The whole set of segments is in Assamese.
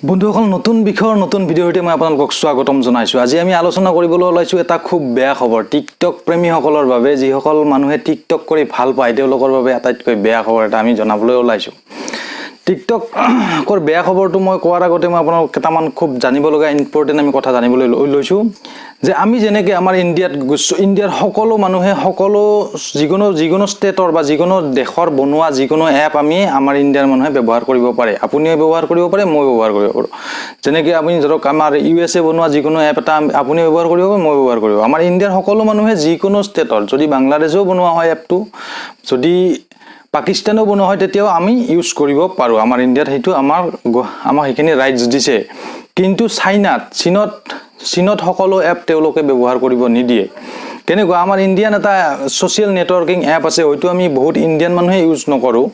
বন্ধুসকল নতুন বিষয়ৰ নতুন ভিডিঅ'তে মই আপোনালোকক স্বাগতম জনাইছো। আজি আমি আলোচনা কৰিবলৈ ওলাইছো এটা খুব বেয়া খবৰ টিকটক প্ৰেমীসকলৰ বাবে, যিসকল মানুহে টিকটক কৰি ভাল পায় তেওঁলোকৰ বাবে আটাইতকৈ বেয়া খবৰ এটা আমি জনাবলৈ ওলাইছো। টিকটকৰ বেয়া খবৰটো মই কোৱাৰ আগতে মই আপোনালোকক কেইটামান খুব জানিব লগা ইম্পৰ্টেণ্ট আমি কথা জানিবলৈ লৈছো যে আমি যেনেকৈ আমাৰ ইণ্ডিয়াৰ সকলো মানুহে সকলো যিকোনো ষ্টেটৰ বা যিকোনো দেশৰ বনোৱা যিকোনো এপ আমি আমাৰ ইণ্ডিয়াৰ মানুহে ব্যৱহাৰ কৰিব পাৰে। আপুনিও ব্যৱহাৰ কৰিব পাৰে, মই ব্যৱহাৰ কৰিব পাৰোঁ। যেনেকৈ আপুনি ধৰক আমাৰ USA বনোৱা যিকোনো এপ এটা আপুনি ব্যৱহাৰ কৰিব পাৰে, মই ব্যৱহাৰ কৰিব। আমাৰ ইণ্ডিয়াৰ সকলো মানুহে যিকোনো ষ্টেটৰ, যদি বাংলাদেশেও বনোৱা হয় এপটো, যদি পাকিস্তানেও বনোৱা হয় তেতিয়াও আমি ইউজ কৰিব পাৰোঁ। আমাৰ ইণ্ডিয়াত সেইটো আমাক সেইখিনি ৰাইটছ দিছে। কিন্তু চীনত সকলো এপ তেওঁলোকে ব্যৱহাৰ কৰিব নিদিয়ে। কেনেকুৱা আমাৰ ইণ্ডিয়ান এটা ছ'চিয়েল নেটৱৰ্কিং এপ আছে, হয়তো আমি বহুত ইণ্ডিয়ান মানুহে ইউজ নকৰোঁ,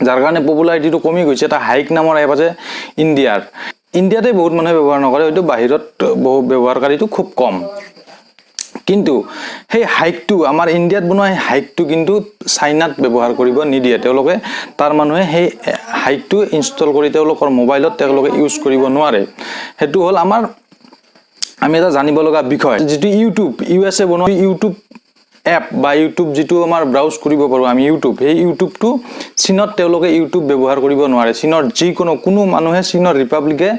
যাৰ কাৰণে পপুলাৰিটিটো কমি গৈছে। এটা হাইক নামৰ এপ আছে ইণ্ডিয়াতে বহুত মানুহে ব্যৱহাৰ নকৰে, হয়তো বাহিৰত বহু ব্যৱহাৰকাৰীটো খুব কম। কিন্তু সেই হাইকটো আমাৰ ইণ্ডিয়াত বনোৱা সেই হাইকটো কিন্তু চাইনাত ব্যৱহাৰ কৰিব নিদিয়ে। তেওঁলোকে তাৰ মানুহে সেই হাইকটো ইনষ্টল কৰি তেওঁলোকৰ মোবাইলত তেওঁলোকে ইউজ কৰিব নোৱাৰে। সেইটো হ'ল আমি এটা জানিব লগা বিষয়। যিটো USA বনোৱা ইউটিউব এপ বা ইউটিউব যিটো আমাৰ ব্ৰাউজ কৰিব পাৰোঁ আমি সেই ইউটিউবটো চীনত তেওঁলোকে ইউটিউব ব্যৱহাৰ কৰিব নোৱাৰে। চীনৰ কোনো মানুহে চীনৰ ৰিপাব্লিকে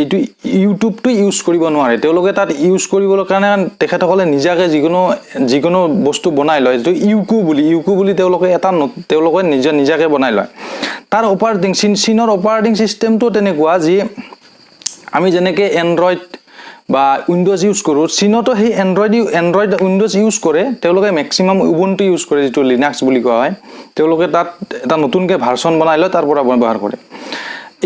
এইটো ইউটিউবটো ইউজ কৰিব নোৱাৰে। তেওঁলোকে তাত ইউজ কৰিবৰ কাৰণে তেখেতসকলে নিজাকৈ যিকোনো বস্তু বনাই লয়, যিটো ইউকু বুলি তেওঁলোকে নিজাকৈ বনাই লয়। তাৰ চীনৰ অপাৰেটিং চিষ্টেমটো তেনেকুৱা, যি আমি যেনেকৈ এণ্ড্ৰইড বা উইণ্ডোজ ইউজ কৰোঁ, চীনতো সেই এণ্ড্ৰইড উইণ্ডোজ ইউজ কৰে। তেওঁলোকে মেক্সিমাম উবুণ্টু ইউজ কৰে, যিটো লিনাক্স বুলি কোৱা হয়। তেওঁলোকে তাত এটা নতুনকৈ ভাৰ্চন বনাই লয়, তাৰ পৰা ব্যৱহাৰ কৰে।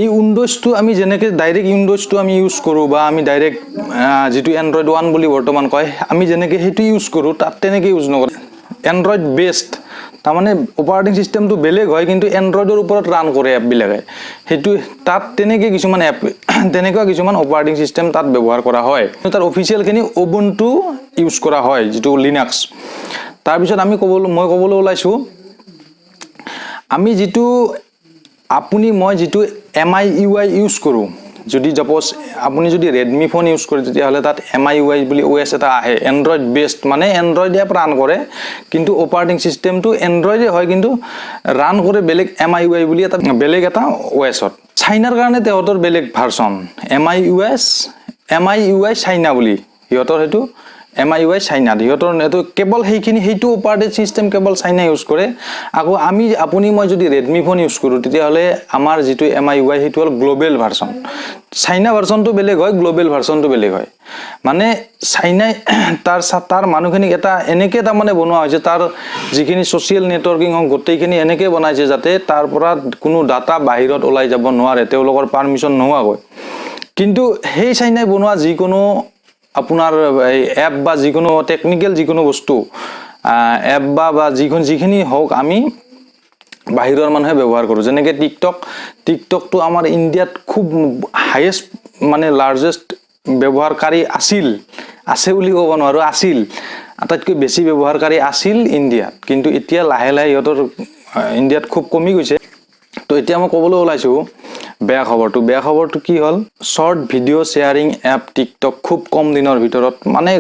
এই উইণ্ডোজটো আমি যেনেকৈ ডাইৰেক্ট উইণ্ডোজটো আমি ইউজ কৰোঁ, বা আমি ডাইৰেক্ট যিটো এণ্ড্ৰইড 1 বুলি বৰ্তমান কয়, আমি যেনেকৈ সেইটো ইউজ কৰোঁ, তাত তেনেকৈ ইউজ নকৰে। এণ্ড্ৰইড বেষ্ট, তাৰমানে অপাৰেটিং চিষ্টেমটো বেলেগ হয়, কিন্তু এণ্ড্ৰইডৰ ওপৰত ৰান কৰে এপবিলাকে। তাত তেনেকুৱা কিছুমান অপাৰেটিং চিষ্টেম তাত ব্যৱহাৰ কৰা হয়। তাৰ অফিচিয়েলখিনি উবুণ্টু ইউজ কৰা হয়, যিটো লিনাক্স। তাৰপিছত মই ক'বলৈ ওলাইছোঁ, মই যিটো MIUI ইউজ কৰোঁ, যদি আপুনি যদি ৰেডমি ফোন ইউজ কৰে, তেতিয়াহ'লে তাত MIUI বুলি OS এটা আহে। এণ্ড্ৰইড বেষ্ট, মানে এণ্ড্ৰইড এপ ৰান কৰে, কিন্তু অপাৰেটিং চিষ্টেমটো এণ্ড্ৰইডে হয়, কিন্তু ৰান কৰে বেলেগ MIUI বুলি বেলেগ এটা OSত। চাইনাৰ কাৰণে তেওঁলোকৰ বেলেগ ভাৰ্চন MIUI চাইনা বুলি, সিহঁতৰ সেইটো MIUI চাইনা। সিহঁতৰ কেৱল সেইটো অপাৰেটিং চিষ্টেম কেৱল চাইনা ইউজ কৰে। আকৌ মই যদি ৰেডমি ফোন ইউজ কৰোঁ, তেতিয়াহ'লে আমাৰ যিটো MIUI সেইটো হ'ল গ্ল'বেল ভাৰ্চন। চাইনা ভাৰ্চনটো বেলেগ হয়, গ্ল'বেল ভাৰ্চনটো বেলেগ হয়। মানে চাইনাই তাৰ মানুহখিনিক এনেকৈ তাৰমানে বনোৱা হৈছে, তাৰ যিখিনি ছ'চিয়েল নেটৱৰ্কিং হওক গোটেইখিনি এনেকৈ বনাইছে যাতে তাৰ পৰা কোনো ডাটা বাহিৰত ওলাই যাব নোৱাৰে, তেওঁলোকৰ পাৰ্মিশ্যন নোহোৱাকৈ। কিন্তু সেই চাইনাই বনোৱা যিকোনো আপোনাৰ এপ বা যিকোনো টেকনিকেল যিকোনো বস্তু এপ বা যিখিনি হওক, আমি বাহিৰৰ মানুহে ব্যৱহাৰ কৰোঁ। যেনেকৈ টিকটকটো আমাৰ ইণ্ডিয়াত খুব হায়েষ্ট, মানে লাৰ্জেষ্ট ব্যৱহাৰকাৰী আছে বুলি ক'ব নোৱাৰোঁ, আটাইতকৈ বেছি ব্যৱহাৰকাৰী আছিল ইণ্ডিয়াত। কিন্তু এতিয়া লাহে লাহে সিহঁতৰ ইণ্ডিয়াত খুব কমি গৈছে। তো এতিয়া মই ক'বলৈ ওলাইছোঁ বেয়া খবৰটো কি হ'ল, short video' sharing app TikTok খুব কম দিনৰ ভিতৰত মানে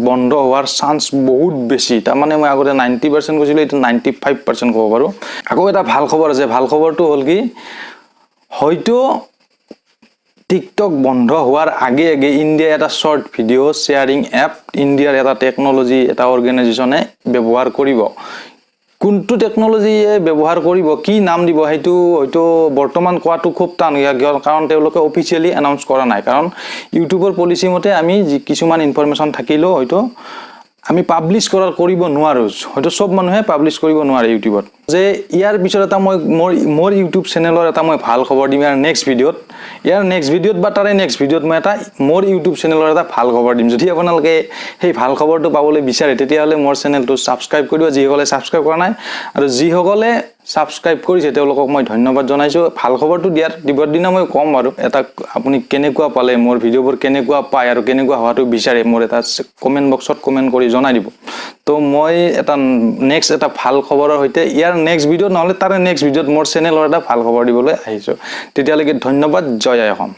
বন্ধ হোৱাৰ চান্স বহুত বেছি। তাৰমানে মই আগতে 90% কৈছিলোঁ, এতিয়া 95% ক'ব পাৰোঁ। আকৌ এটা ভাল খবৰ আছে। ভাল খবৰটো হ'ল কি, হয়তো টিকটক বন্ধ হোৱাৰ আগে ইণ্ডিয়াই এটা শ্বৰ্ট ভিডিঅ' শ্বেয়াৰিং এপ ইণ্ডিয়াৰ এটা টেকন'লজি এটা অৰ্গেনাইজেশ্যনে ব্যৱহাৰ কৰিব। কোনটো টেকন'লজিয়ে ব্যৱহাৰ কৰিব, কি নাম দিব, সেইটো হয়তো বৰ্তমান কোৱাটো খুব টান, কাৰণ তেওঁলোকে অফিচিয়েলি এনাউন্স কৰা নাই। কাৰণ ইউটিউবৰ পলিচি মতে আমি কিছুমান ইনফৰমেশ্যন থাকিলেও হয়তো আমি পাব্লিছ কৰিব নোৱাৰোঁ, হয়তো চব মানুহে পাব্লিছ কৰিব নোৱাৰে ইউটিউবত। যে ইয়াৰ পিছত এটা মোৰ ইউটিউব চেনেলৰ এটা মই ভাল খবৰ দিম ইয়াৰ নেক্সট ভিডিঅ'ত বা তাৰে নেক্সট ভিডিঅ'ত মই মোৰ ইউটিউব চেনেলৰ এটা ভাল খবৰ দিম। যদি আপোনালোকে সেই ভাল খবৰটো পাবলৈ বিচাৰে, তেতিয়াহ'লে মোৰ চেনেলটো ছাবস্ক্ৰাইব কৰি দিব, যিসকলে ছাবস্ক্ৰাইব কৰা নাই। আৰু যিসকলে ছাবস্ক্ৰাইব কৰিছে তেওঁলোকক মই ধন্যবাদ জনাইছোঁ। ভাল খবৰটো দিবৰ দিনা মই ক'ম বাৰু, আপুনি কেনেকুৱা পালে, মোৰ ভিডিঅ'বোৰ কেনেকুৱা পায় আৰু কেনেকুৱা হোৱাটো বিচাৰে, মোৰ এটা কমেণ্ট বক্সত কমেণ্ট কৰি জনাই দিব। তো মই এটা নেক্সট এটা ভাল খবৰৰ সৈতে ইয়াৰ নেক্সট ভিডিঅ' নহ'লে তাৰে নেক্সট ভিডিঅ'ত মোৰ চেনেলৰ এটা ভাল খবৰ দিবলৈ আহিছোঁ তেতিয়ালৈকে ধন্যবাদ জয় আই অসম